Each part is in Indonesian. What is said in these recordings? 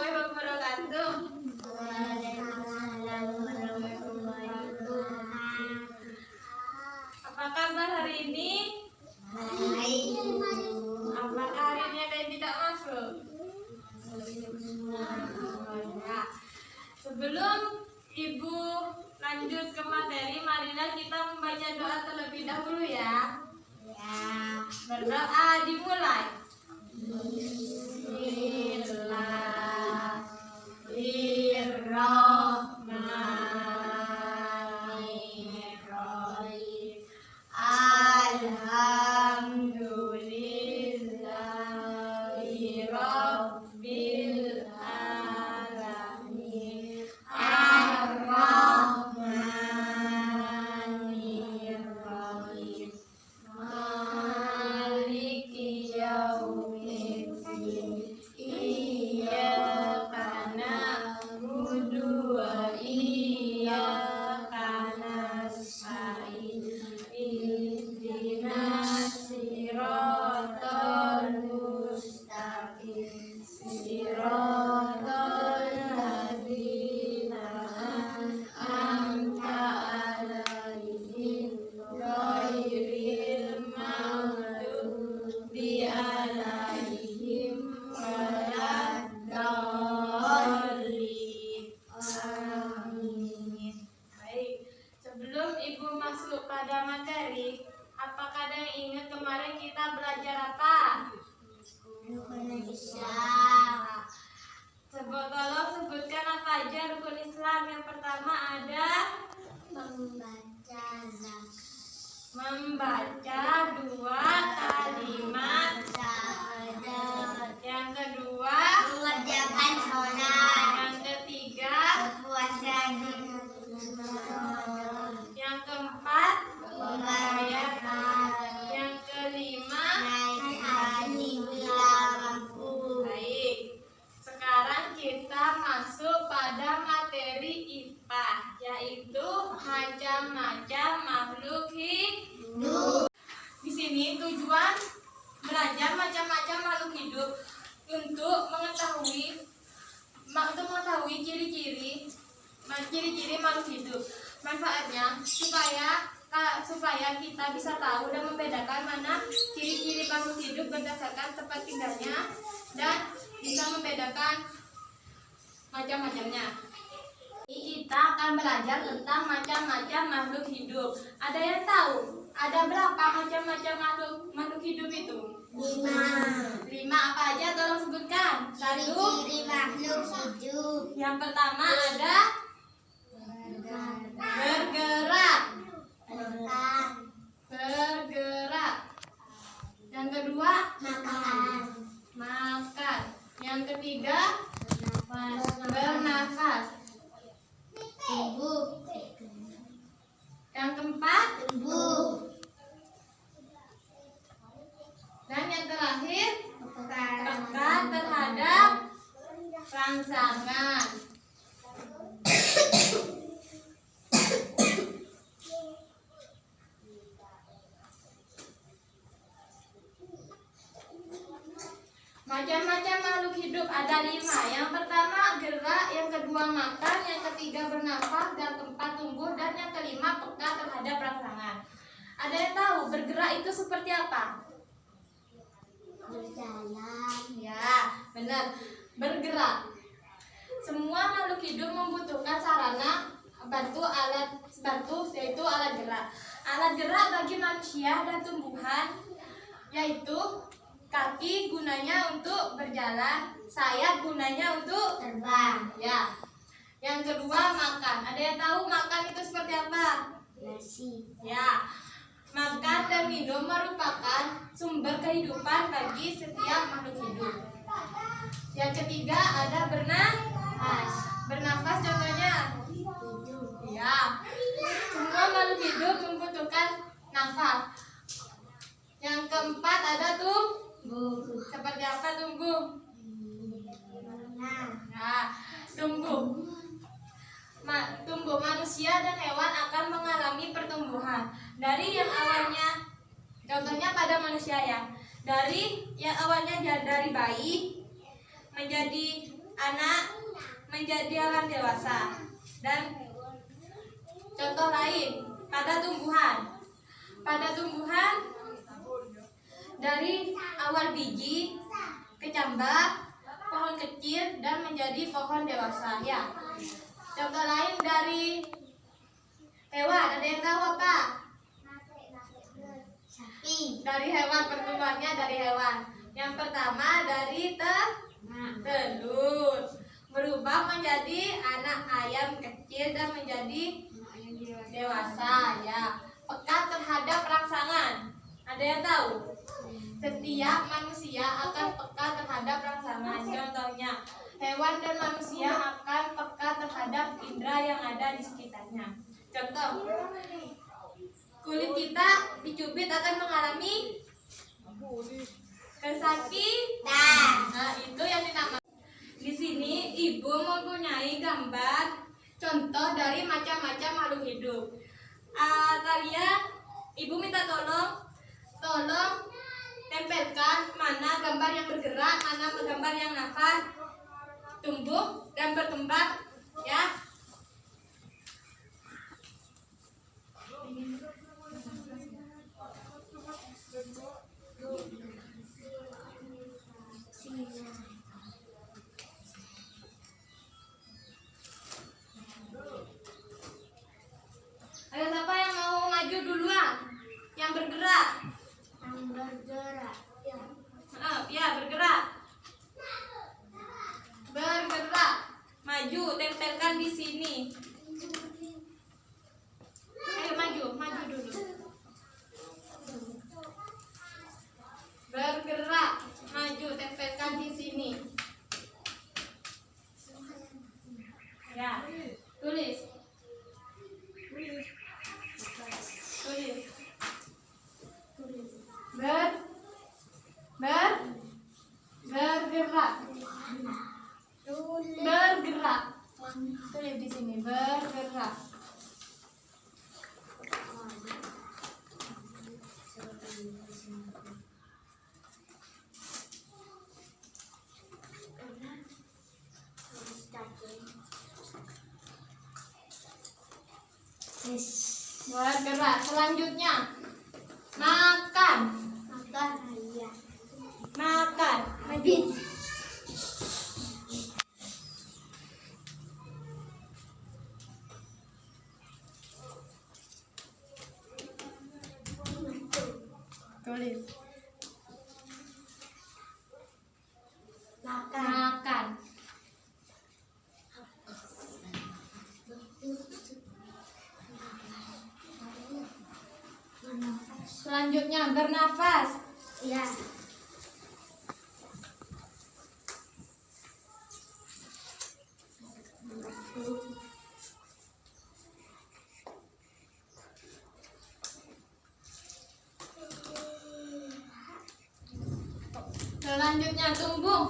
warahmatullahi wabarakatuh. Waalaikumsalam warahmatullahi wabarakatuh. Apa kabar hari ini? Baik. Apakah hari ini ada yang tidak masuk? Ya. Sebelum Ibu lanjut ke materi, marilah kita membaca doa terlebih dahulu ya. Ya. Berdoa dimulai. Bismillahirrahmanirrahim. Alhamdulillahi rabbil alamin. Ar-Rahmanirrahim. Maliki yaumiddin. Iyyaka na'budu wa iyyaka nasta'in. Ihdinas siratal mustaqim. Siratal ladzina an'amta 'alaihim ghairil maghdubi 'alaihim waladdallin. Amin. Baik, sebelum Ibu masuk pada materi, apakah ada yang ingat kemarin kita belajar apa? Rukun Islam. Tolong sebutkan apa aja rukun Islam. Yang pertama ada Membaca nas. membaca 2 kalimat Syahadat. Yang kedua, Mengerjakan sholat. yang ketiga, Berpuasa di yang keempat, membayar zakat. yang kelima. Naik haji bila mampu. Baik, sekarang kita masuk pada materi IPA, yaitu macam-macam makhluk hidup. Di sini tujuan belajar macam-macam makhluk hidup untuk mengetahui ciri-ciri makhluk hidup. Manfaatnya supaya kita bisa tahu dan membedakan mana ciri-ciri makhluk hidup berdasarkan tempat tinggalnya dan bisa membedakan macam-macamnya. Kita akan belajar tentang macam-macam makhluk hidup. Ada yang tahu ada berapa macam-macam makhluk hidup itu? 5. 5 apa aja? Tolong sebutkan. 1. Ciri makhluk hidup. Yang pertama ada bergerak. Bergerak. Yang kedua makan. Yang ketiga bernafas. Tubuh. Yang keempat Tubuh. dan yang terakhir peka Pekan. terhadap rangsangan. Macam-macam makhluk hidup ada 5. Yang pertama gerak, yang kedua makan, yang ketiga bernafas, yang keempat tumbuh, dan yang kelima peka terhadap rangsangan. Ada yang tahu bergerak itu seperti apa? Berjalan. Ya, benar. Bergerak. Semua makhluk hidup membutuhkan sarana bantu yaitu alat gerak. Alat gerak bagi manusia dan tumbuhan yaitu kaki gunanya untuk berjalan, sayap gunanya untuk Terbang. ya. Yang kedua makan. Ada yang tahu makan itu seperti apa? Nasi. Ya. Makan dan minum merupakan sumber kehidupan bagi setiap makhluk hidup. Yang ketiga ada bernafas. Bernafas contohnya Hidup. ya. Semua makhluk hidup membutuhkan nafas. Yang keempat ada Tumbuh. seperti apa tumbuh? Nah. Nah, tumbuh manusia dan hewan akan mengalami pertumbuhan. Dari yang awalnya, contohnya pada manusia ya, dari yang awalnya dari bayi menjadi anak menjadi orang dewasa. Dan contoh lain pada tumbuhan. Pada tumbuhan dari awal biji kecambah, pohon kecil dan menjadi pohon dewasa ya. Contoh lain dari hewan, ada yang tahu apa? Sapi. Dari hewan, pertumbuhannya dari hewan. Yang pertama dari telur, berubah menjadi anak ayam kecil dan menjadi dewasa ya. Peka terhadap rangsangan. Ada yang tahu? Setiap manusia akan peka terhadap rangsangan. Contohnya, hewan dan manusia akan peka terhadap indera yang ada di sekitarnya. Contoh, kulit kita dicubit akan mengalami kesakitan. Nah, itu yang dinamakan. Di sini ibu mempunyai gambar contoh dari macam-macam makhluk hidup. Kalian, ibu minta tolong tempelkan mana gambar yang bergerak, mana gambar yang nafas, tumbuh dan berkembang ya. Ayo, siapa yang mau maju duluan? Yang bergerak. Yang bergerak. Ya. Ya, bergerak. Bergerak. Maju, tempelkan di sini. Ayo maju dulu. Bergerak, maju, tempelkan di sini. Ya, tulis. Bergerak. Bergerak. Tulis di sini, bergerak. Bergerak. Selanjutnya, makan. Makan. Ya. Makan. Maju. Tulis. Makan. Selanjutnya bernafas. Ya. Selanjutnya tumbuh.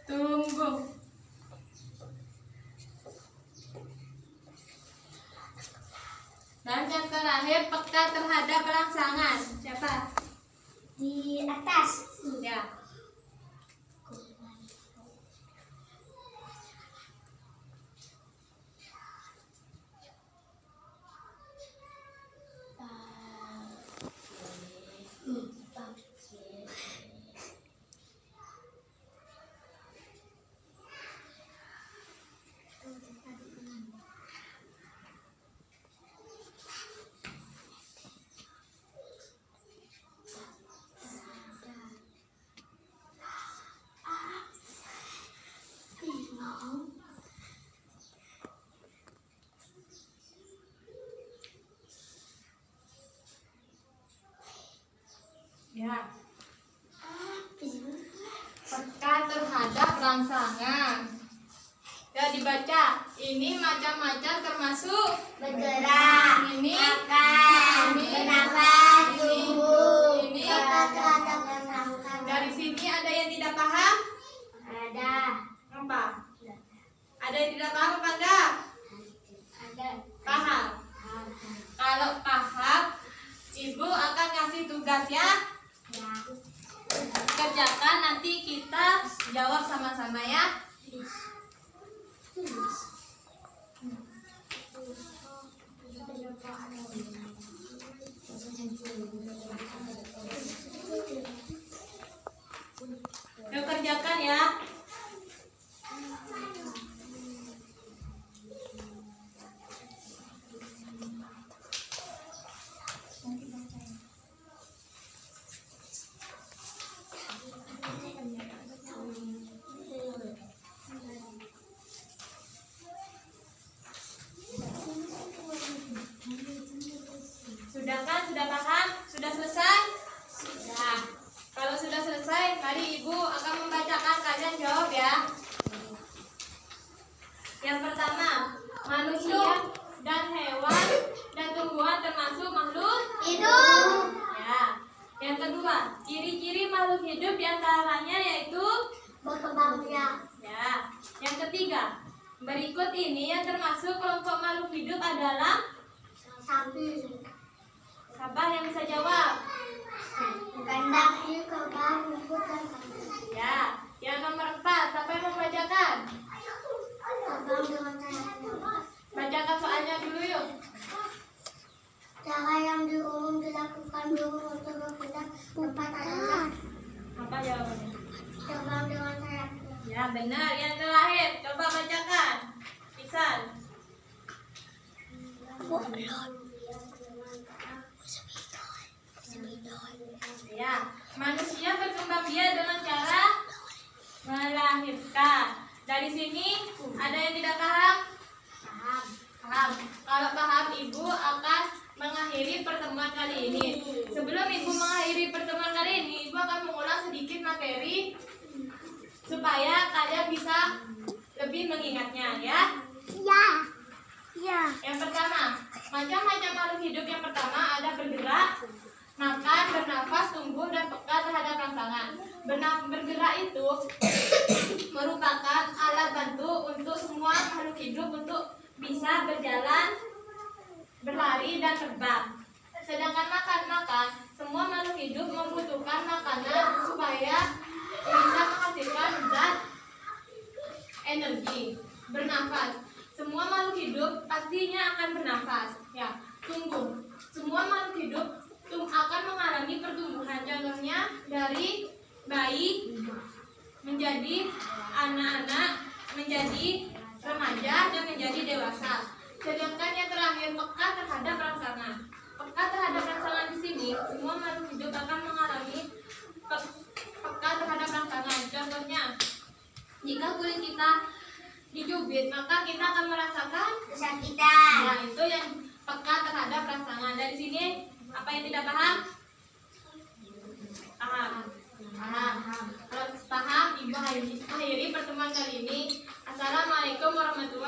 Tumbuh. Dan yang terakhir peka terhadap rangsangan. Siapa? Di atas. Ya. Ya. Peka terhadap rangsangan. Ya, dibaca. Ini macam-macam termasuk Bergerak. ini, Makan. ini, Bernafas. ini, Tumbuh. ini. Peka terhadap rangsangan. Dari sini ada yang tidak paham? Ada. Apa? Ada yang tidak paham apa enggak? Paham? Kalau paham, Ibu akan kasih tugas ya. Kerjakan, nanti kita jawab sama-sama ya. Yuk kerjakan ya. Sudah kan? Sudah paham? Sudah selesai? Sudah. Kalau sudah selesai, mari Ibu akan membacakan, kalian jawab ya. Yang pertama, manusia dan hewan dan tumbuhan termasuk makhluk Hidup. ya. Yang kedua, ciri-ciri makhluk hidup diantaranya yaitu Berkembang biak. ya. Yang ketiga, berikut ini yang termasuk kelompok makhluk hidup adalah Sapi. siapa yang bisa jawab? Sapi, kerbau, rumput, dan kambing. Ya. Yang nomor 4, siapa yang membacakan? Terbang dengan sayapnya. Bacakan soalnya dulu yuk. Cara yang diumum dilakukan burung untuk berpindah tempat adalah Apa jawabannya? terbang dengan sayapnya. Ya benar. Yang terakhir, coba bacakan. Iksan. Ya, manusia berkembang biak dengan cara melahirkan. Dari sini ada yang tidak paham? Paham. Paham. Kalau paham, Ibu akan mengakhiri pertemuan kali ini. Sebelum Ibu mengakhiri pertemuan kali ini, Ibu akan mengulang sedikit materi supaya kalian bisa lebih mengingatnya ya. Ya. Ya. Yang pertama, macam-macam makhluk hidup yang pertama ada bergerak, makan, bernafas, tumbuh, dan peka terhadap rangsangan. Bergerak itu merupakan alat bantu untuk semua makhluk hidup untuk bisa berjalan, berlari, dan terbang. Sedangkan makan, semua makhluk hidup membutuhkan makanan supaya bisa menghasilkan zat energi. Bernafas, semua makhluk hidup pastinya akan bernafas. Ya, tumbuh, semua makhluk hidup akan mengalami pertumbuhan. Contohnya dari bayi menjadi anak-anak, menjadi remaja, dan menjadi dewasa. Sedangkan yang terakhir, peka terhadap rangsangan. Peka terhadap rangsangan di sini, semua makhluk hidup akan mengalami peka terhadap rangsangan. Contohnya, jika kulit kita dicubit, maka kita akan merasakan Kesakitan. nah itu yang peka terhadap rangsangan. Dari sini apa yang tidak paham? Paham. Paham. Kalau paham, Ibu akhiri pertemuan kali ini. Assalamualaikum warahmatullahi wabarakatuh.